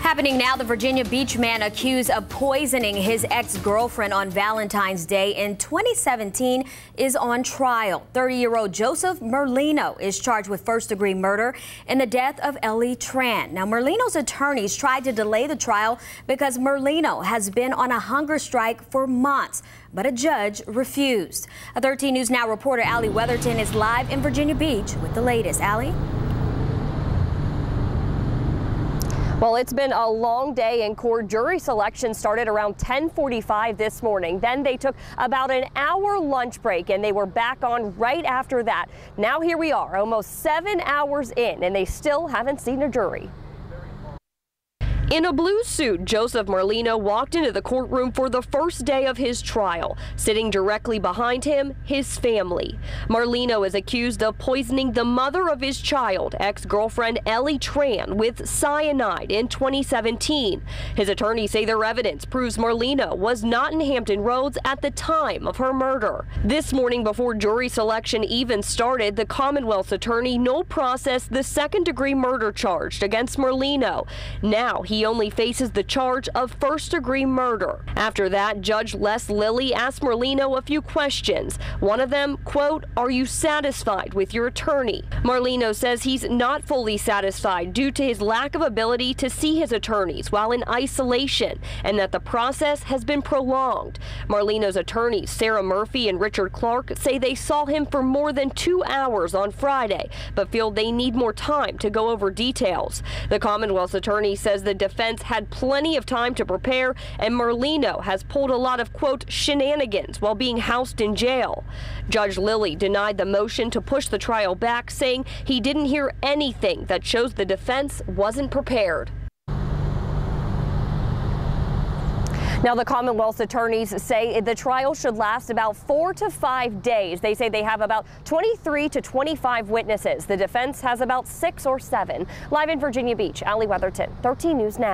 Happening now, the Virginia Beach man accused of poisoning his ex-girlfriend on Valentine's Day in 2017 is on trial. 30-year-old Joseph Merlino is charged with first-degree murder in the death of Ellie Tran. Now, Merlino's attorneys tried to delay the trial because Merlino has been on a hunger strike for months, but a judge refused. A 13 News Now reporter Allie Weatherton is live in Virginia Beach with the latest. Allie? Well, it's been a long day in court. Jury selection started around 10:45 this morning. Then they took about an hour lunch break and they were back on right after that. Now here we are, almost 7 hours in, and they still haven't seen a jury. In a blue suit, Joseph Merlino walked into the courtroom for the first day of his trial. Sitting directly behind him, his family. Merlino is accused of poisoning the mother of his child, ex-girlfriend Ellie Tran, with cyanide in 2017. His attorneys say their evidence proves Merlino was not in Hampton Roads at the time of her murder. This morning, before jury selection even started, the Commonwealth's attorney no processed the second-degree murder charge against Merlino. Now he only faces the charge of first-degree murder. After that, Judge Les Lilly asked Merlino a few questions. One of them, quote, "Are you satisfied with your attorney?" Merlino says he's not fully satisfied due to his lack of ability to see his attorneys while in isolation, and that the process has been prolonged. Merlino's attorneys, Sarah Murphy and Richard Clark, say they saw him for more than 2 hours on Friday, but feel they need more time to go over details. The Commonwealth's attorney says the defense had plenty of time to prepare, and Merlino has pulled a lot of, quote, shenanigans while being housed in jail. Judge Lilly denied the motion to push the trial back, saying he didn't hear anything that shows the defense wasn't prepared. Now, the Commonwealth's attorneys say the trial should last about 4 to 5 days. They say they have about 23 to 25 witnesses. The defense has about 6 or 7. Live in Virginia Beach, Allie Weatherton, 13 News Now.